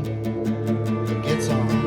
man. It gets on.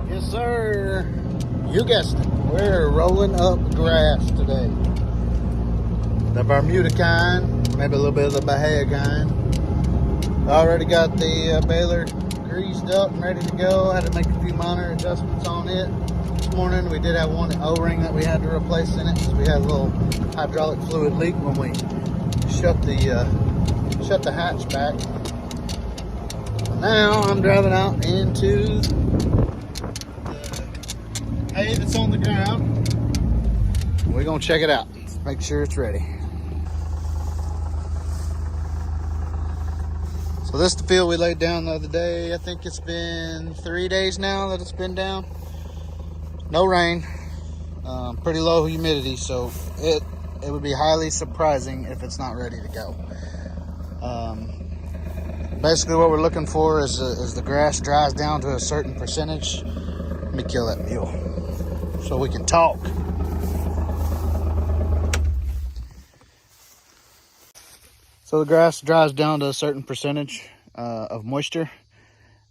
Yes, sir. You guessed it. We're rolling up grass today. The Bermuda kind, maybe a little bit of the Bahia kind. Already got the baler greased up and ready to go. Had to make a few minor adjustments on it. This morning we did have one O-ring that we had to replace in it because we had a little hydraulic fluid leak when we shut the hatch back. Now I'm driving out into hay that's on the ground. We're gonna check it out, make sure it's ready. So this is the field we laid down the other day. I think it's been 3 days now that it's been down. No rain, pretty low humidity, so it would be highly surprising if it's not ready to go. Basically what we're looking for is the grass dries down to a certain percentage. Let me kill that mule so we can talk. So the grass dries down to a certain percentage of moisture.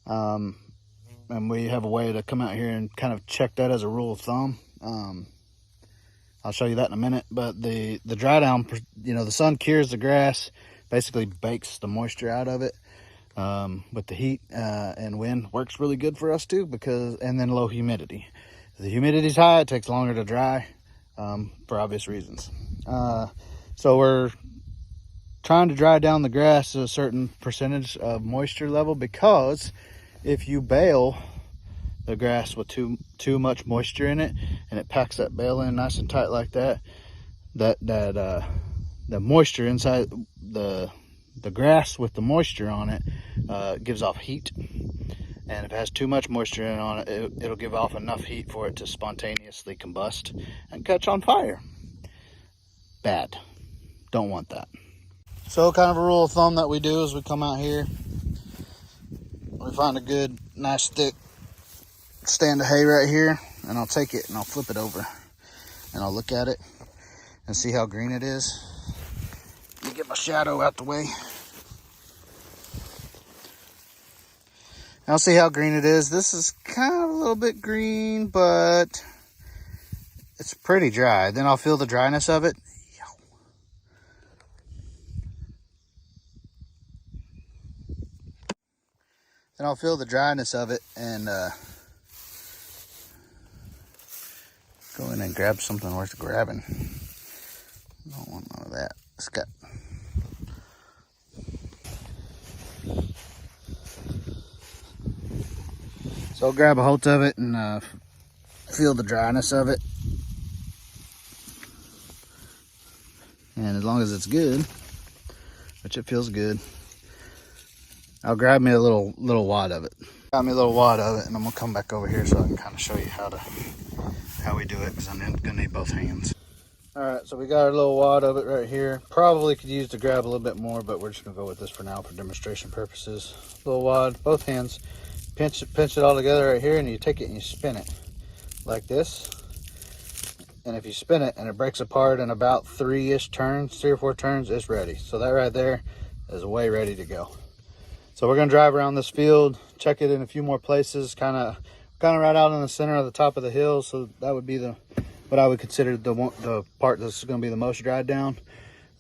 And we have a way to come out here and kind of check that as a rule of thumb. I'll show you that in a minute. But the dry down, the sun cures the grass, basically bakes the moisture out of it. But the heat and wind works really good for us too, and then low humidity. If the humidity's high, it takes longer to dry for obvious reasons. So we're trying to dry down the grass to a certain percentage of moisture level, because if you bale the grass with too much moisture in it and it packs that bale in nice and tight like that, the moisture inside the grass with the moisture on it gives off heat, and if it has too much moisture in on it, it'll give off enough heat for it to spontaneously combust and catch on fire. Bad. Don't want that. So kind of a rule of thumb that we do is we come out here, we find a good nice thick stand of hay right here, and I'll take it and I'll flip it over and I'll look at it and see how green it is. Let me get my shadow out the way. I'll see how green it is. This is kind of a little bit green, but it's pretty dry. Then I'll feel the dryness of it. Then I'll feel the dryness of it and go in and grab something worth grabbing. Don't want none of that. It's got So I'll grab a hold of it and feel the dryness of it. And as long as it's good, which it feels good, I'll grab me a little wad of it. Got me a little wad of it, and I'm gonna come back over here so I can kind of show you how we do it, because I'm gonna need both hands. All right, so we got our little wad of it right here. Probably could use to grab a little bit more, but we're just gonna go with this for now for demonstration purposes. Little wad, both hands. Pinch it all together right here, and you take it and you spin it like this. And if you spin it and it breaks apart in about 3 or 4 turns, it's ready. So that right there is way ready to go. So we're gonna drive around this field, check it in a few more places, kind of right out in the center of the top of the hill. So that would be what I would consider the part that's gonna be the most dried down.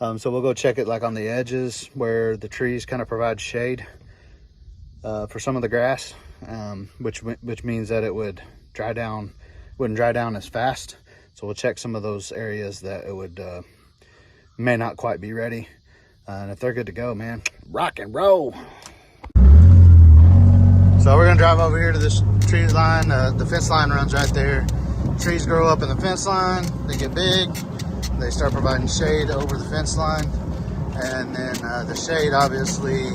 So we'll go check it like on the edges where the trees kind of provide shade for some of the grass, which means that it wouldn't dry down as fast. So we'll check some of those areas that it would may not quite be ready. And if they're good to go, man, rock and roll. So we're gonna drive over here to this tree line. The fence line runs right there. Trees grow up in the fence line, they get big, they start providing shade over the fence line, and then the shade obviously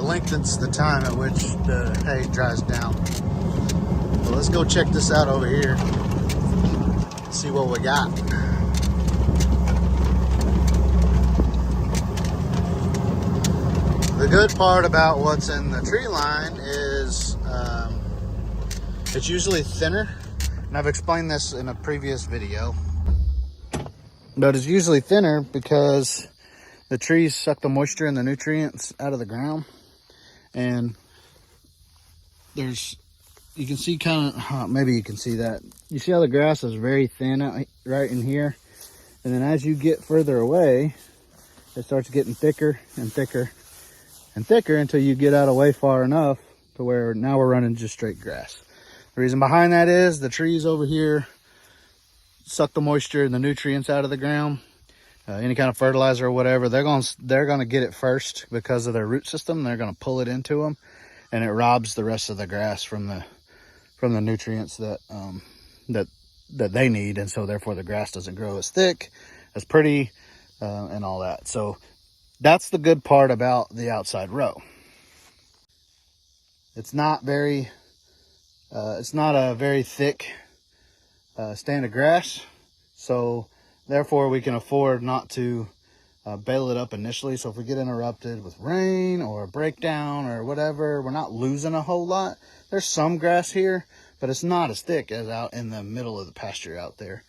lengthens the time at which the hay dries down. So let's go check this out over here, see what we got. The good part about what's in the tree line is it's usually thinner, and I've explained this in a previous video, but it's usually thinner because the trees suck the moisture and the nutrients out of the ground. And you can see kind of, maybe you can see that. You see how the grass is very thin out right in here? And then as you get further away, it starts getting thicker and thicker and thicker until you get out of way far enough to where now we're running just straight grass. The reason behind that is the trees over here suck the moisture and the nutrients out of the ground. Any kind of fertilizer or whatever, they're gonna get it first because of their root system. They're gonna pull it into them, and it robs the rest of the grass from the nutrients that they need, and so therefore the grass doesn't grow as thick, as pretty, and all that. So that's the good part about the outside row. It's not a very thick stand of grass, so therefore we can afford not to bale it up initially. So if we get interrupted with rain or a breakdown or whatever, we're not losing a whole lot. There's some grass here, but it's not as thick as out in the middle of the pasture out there.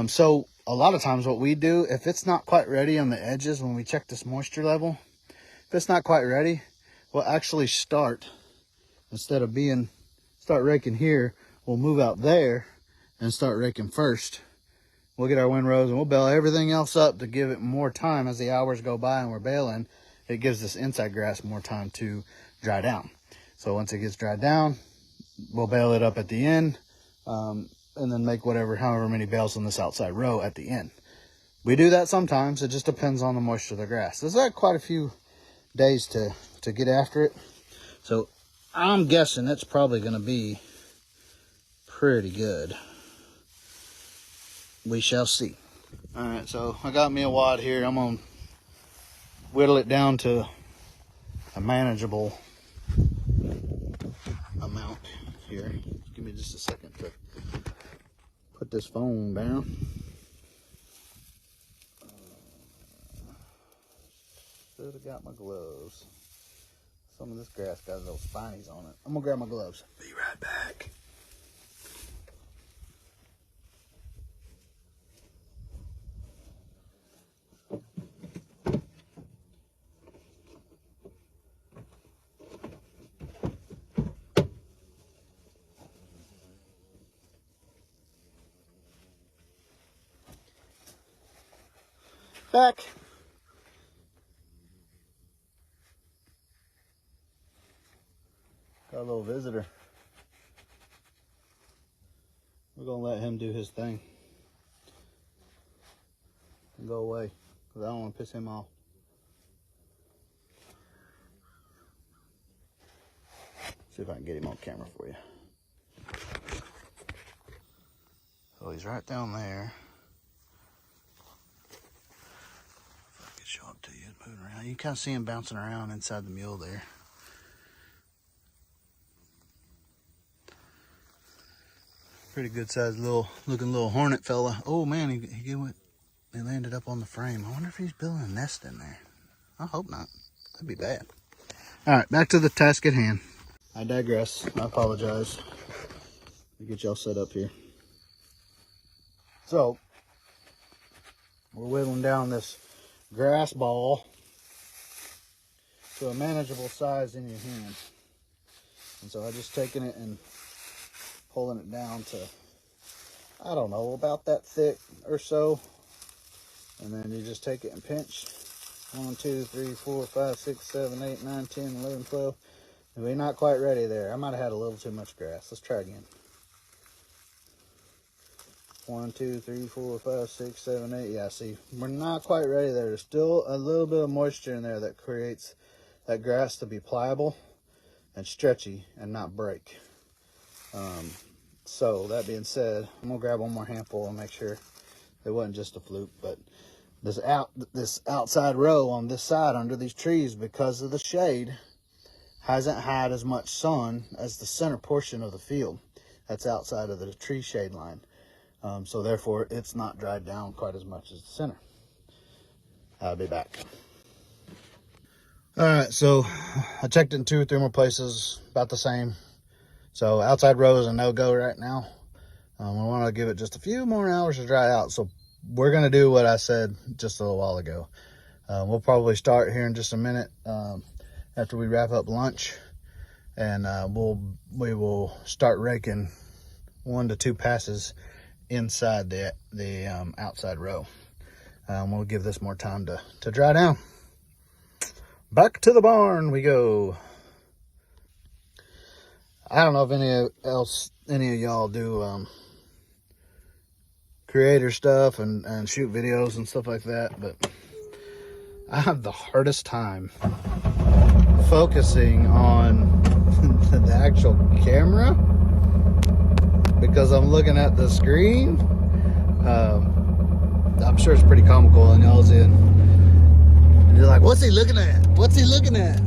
So a lot of times what we do, if it's not quite ready on the edges, when we check this moisture level, if it's not quite ready, we'll actually start, instead of start raking here, we'll move out there and start raking first. We'll get our windrows and we'll bale everything else up to give it more time as the hours go by and we're baling. It gives this inside grass more time to dry down. So once it gets dried down, we'll bale it up at the end, and then make however many bales on this outside row at the end. We do that sometimes. It just depends on the moisture of the grass. There's like quite a few days to get after it. So I'm guessing it's probably going to be pretty good. We shall see. All right, so I got me a wad here. I'm going to whittle it down to a manageable amount here. Give me just a second to put this phone down. Should have got my gloves. Some of this grass got little spinies on it. I'm gonna grab my gloves. Be right back. Back. Got a little visitor. We're gonna let him do his thing and go away because I don't want to piss him off. See if I can get him on camera for you. So he's right down there. If I can show up to you, moving around. You can kind of see him bouncing around inside the mule there. Pretty good sized looking little hornet fella. Oh man, he landed up on the frame. I wonder if he's building a nest in there. I hope not. That'd be bad. All right, back to the task at hand. I digress. I apologize. Let me get y'all set up here. So, we're whittling down this grass ball to a manageable size in your hand. And so I just taken it and pulling it down to, I don't know, about that thick or so. And then you just take it and pinch. 1, 2, 3, 4, 5, 6, 7, 8, 9, 10, 11, 12. And we're not quite ready there. I might have had a little too much grass. Let's try again. 1, 2, 3, 4, 5, 6, 7, 8. Yeah, see, we're not quite ready there. There's still a little bit of moisture in there that creates that grass to be pliable. and stretchy and not break. So that being said, I'm gonna grab one more handful and make sure it wasn't just a fluke. But this outside row on this side under these trees, because of the shade, hasn't had as much sun as the center portion of the field that's outside of the tree shade line. So therefore it's not dried down quite as much as the center. I'll be back. All right, so I checked in 2 or 3 more places, about the same. So outside row is a no-go right now. I want to give it just a few more hours to dry out. So we're going to do what I said just a little while ago. We'll probably start here in just a minute after we wrap up lunch. And we will start raking 1 to 2 passes inside the outside row. We'll give this more time to dry down. Back to the barn we go. I don't know if any of y'all do creator stuff and shoot videos and stuff like that, but I have the hardest time focusing on the actual camera because I'm looking at the screen. I'm sure it's pretty comical and y'all's in. And you're like, what's he looking at? What's he looking at?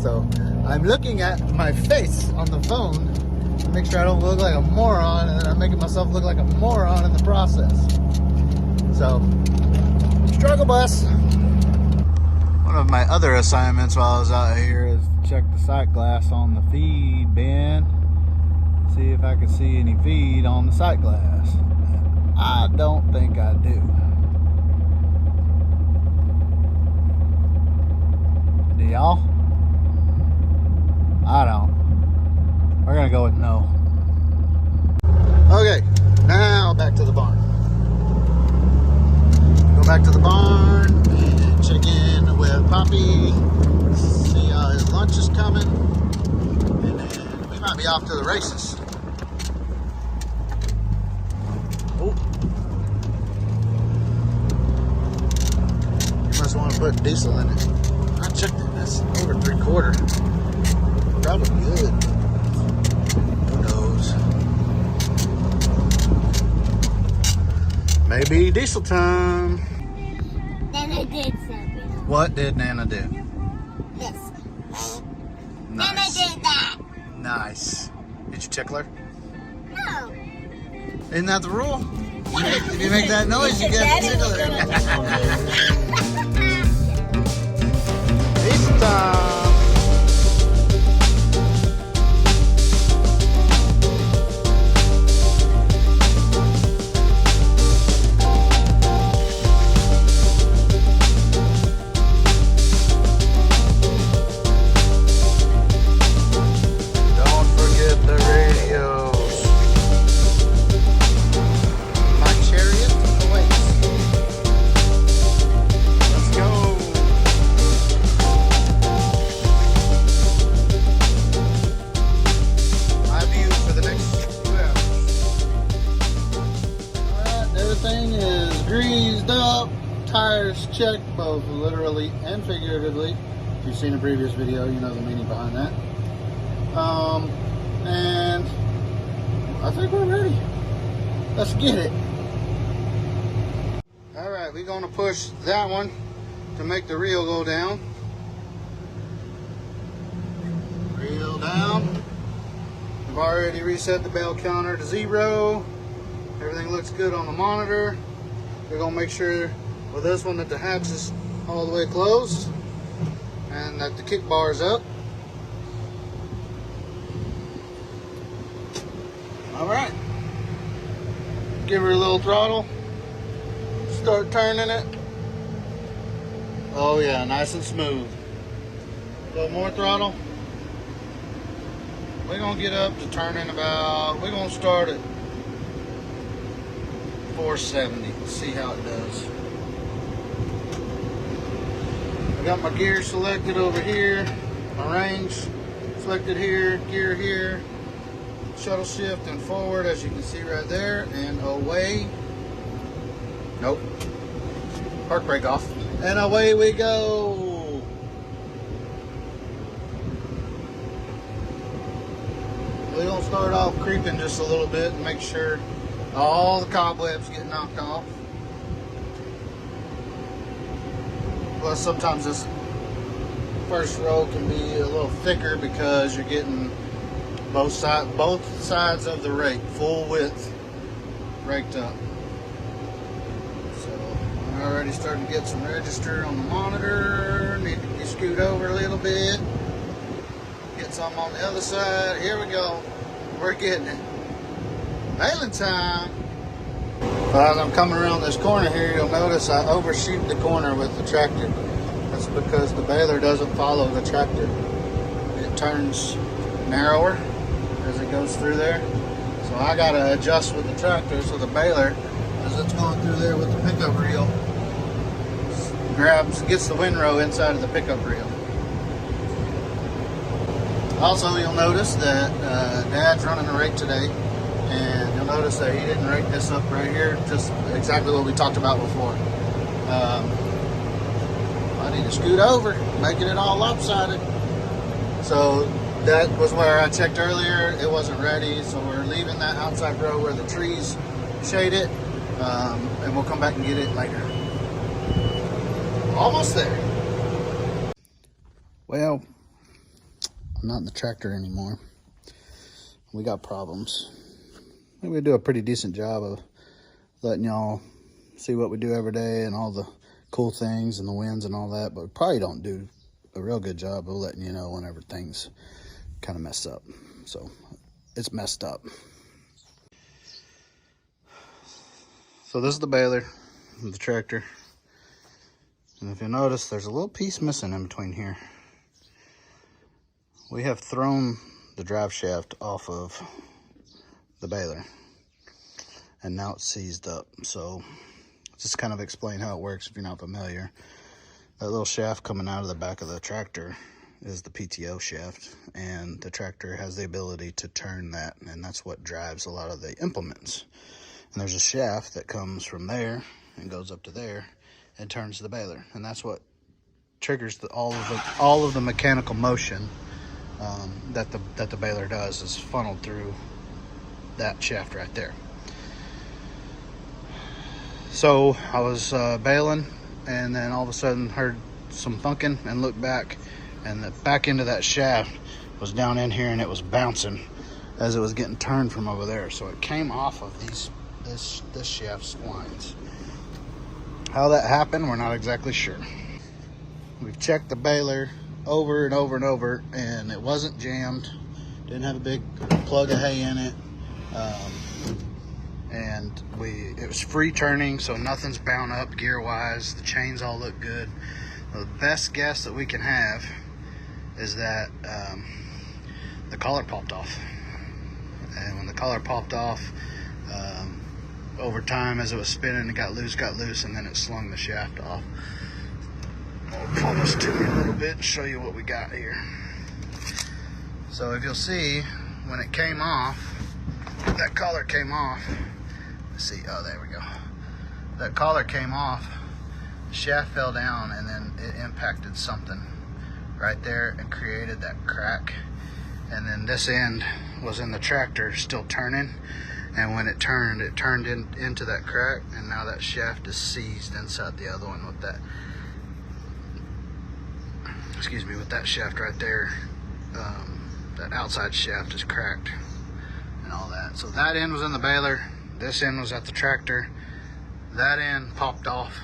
So I'm looking at my face on the phone to make sure I don't look like a moron, and then I'm making myself look like a moron in the process. So, struggle bus. One of my other assignments while I was out here is check the sight glass on the feed bin. See if I can see any feed on the sight glass. I don't think I do. Do y'all? I don't. We're gonna go with no. Okay, now back to the barn. Go back to the barn and check in with Poppy. See how his lunch is coming. And then we might be off to the races. Oh. You must want to put diesel in it. I checked it, that's over 3/4. Probably good. Who knows? Maybe diesel time. Nana did something. What did Nana do? This. Nice. Nana did that. Nice. Did you tickle her? No. Isn't that the rule? If you make that noise, you get to tickle her. Diesel time. Tires checked, both literally and figuratively. If you've seen a previous video, you know the meaning behind that. And I think we're ready. Let's get it. All right, we're gonna push that one to make the reel go down. Reel down. I've already reset the bell counter to 0. Everything looks good on the monitor. We're gonna make sure with this one that the hatch is all the way closed and that the kick bar is up. All right, give her a little throttle, start turning it. Oh yeah, nice and smooth. A little more throttle. We're gonna get up to turning about, we're gonna start at 470, see how it does. I got my gear selected over here, my range selected here, gear here, shuttle shift and forward as you can see right there, and away. Nope. Park brake off. And away we go. we're gonna start off creeping just a little bit and make sure all the cobwebs get knocked off. Plus sometimes this first row can be a little thicker because you're getting both sides of the rake full width raked up. So I'm already starting to get some register on the monitor. Need to be scoot over a little bit. Get some on the other side. Here we go. We're getting it. Baling time. As I'm coming around this corner here, you'll notice I overshoot the corner with the tractor. That's because the baler doesn't follow the tractor. It turns narrower as it goes through there. So I gotta adjust with the tractor so the baler, as it's going through there with the pickup reel, gets the windrow inside of the pickup reel. Also, you'll notice that Dad's running a rake today, and you'll notice that he didn't rake this up right here, just exactly what we talked about before. I need to scoot over, making it all lopsided. So that was where I checked earlier. It wasn't ready, so we're leaving that outside row where the trees shade it, and we'll come back and get it later. Almost there. Well, I'm not in the tractor anymore. We got problems. I think we do a pretty decent job of letting y'all see what we do every day and all the cool things and the wins and all that, but we probably don't do a real good job of letting you know whenever things kind of mess up. So it's messed up. So this is the baler of the tractor, and if you notice, there's a little piece missing in between here. We have thrown the drive shaft off of the baler, and now it's seized up. So just kind of explain how it works if you're not familiar. That little shaft coming out of the back of the tractor is the PTO shaft, and the tractor has the ability to turn that, and that's what drives a lot of the implements. And there's a shaft that comes from there and goes up to there and turns the baler, and that's what triggers all of the mechanical motion that the baler does, is funneled through that shaft right there. So I was baling, and then all of a sudden heard some thunking and looked back, and the back end of that shaft was down in here, and it was bouncing as it was getting turned from over there. So it came off of this shaft's lines. How that happened, we're not exactly sure. We've checked the baler over and over and over, and it wasn't jammed. Didn't have a big plug of hay in it. And it was free turning, so nothing's bound up gear wise. The chains all look good. The best guess that we can have is that the collar popped off, and when the collar popped off, over time as it was spinning, it got loose, and then it slung the shaft off. I'll pull this to me a little bit and show you what we got here. So if you'll see, when it came off, that collar came off. Let's see, oh, there we go. That collar came off, the shaft fell down, and then it impacted something right there and created that crack. And then this end was in the tractor still turning, and when it turned into that crack, and now that shaft is seized inside the other one with that, with that shaft right there. That outside shaft is cracked and all that. So that end was in the baler, this end was at the tractor. That end popped off,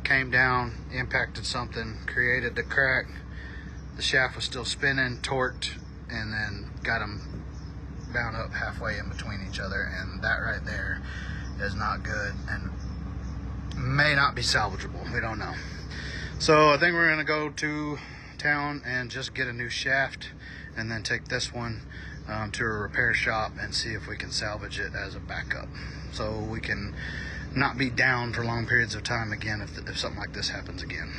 came down, impacted something, created the crack. The shaft was still spinning, torqued, and then got them bound up halfway in between each other, and that right there is not good and may not be salvageable. We don't know. So I think we're gonna go to town and just get a new shaft, and then take this one to a repair shop and see if we can salvage it as a backup, so we can not be down for long periods of time again if something like this happens again.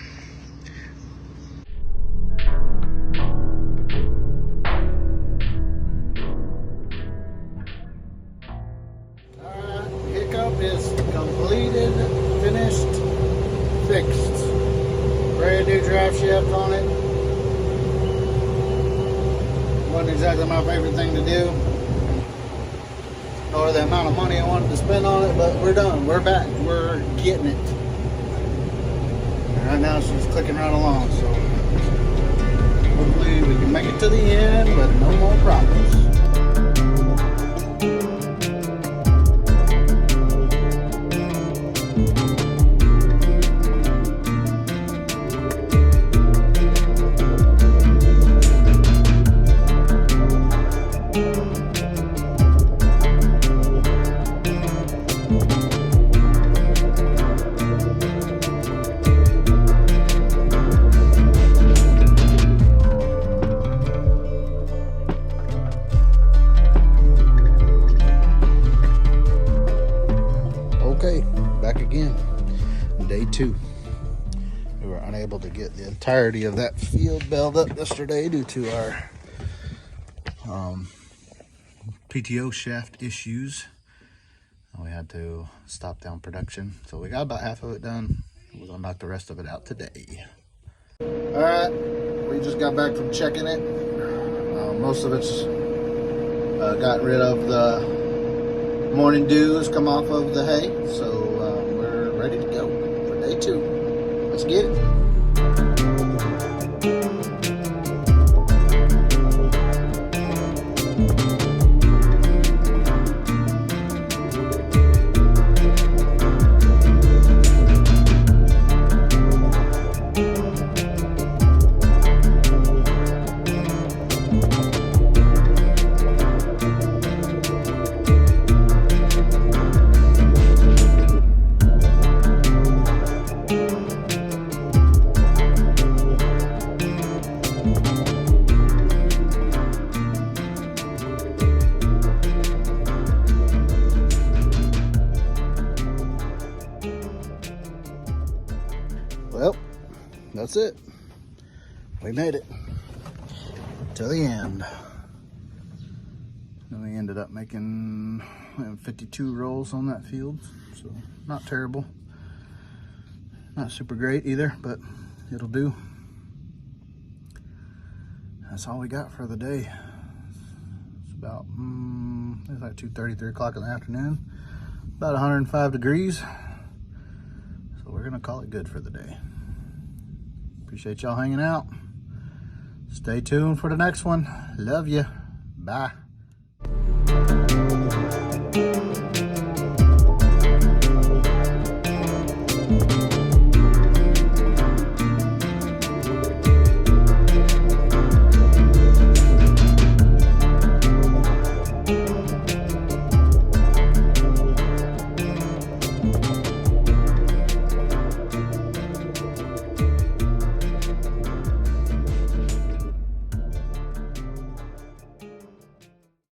Alright, hiccup is completed, finished, fixed. Brand new drive shaft on it. wasn't exactly my favorite thing to do, or the amount of money I wanted to spend on it, but we're done. We're back. We're getting it. And right now she's clicking right along, so hopefully we can make it to the end, but no more problems. Okay, back again. Day 2. We were unable to get the entirety of that field baled up yesterday due to our PTO shaft issues. We had to stop down production. So we got about half of it done. We're gonna knock the rest of it out today. All right, we just got back from checking it. Most of it's gotten rid of the morning dews, come off of the hay, so we're ready to go for day 2. Let's get it. Well, that's it. We made it to the end. And we ended up making 52 rolls on that field, so not terrible. Not super great either, but it'll do. That's all we got for the day. It's about, it's like 2:30, 3 o'clock in the afternoon. About 105 degrees. So we're gonna call it good for the day. Appreciate y'all hanging out. Stay tuned for the next one. Love you. Bye.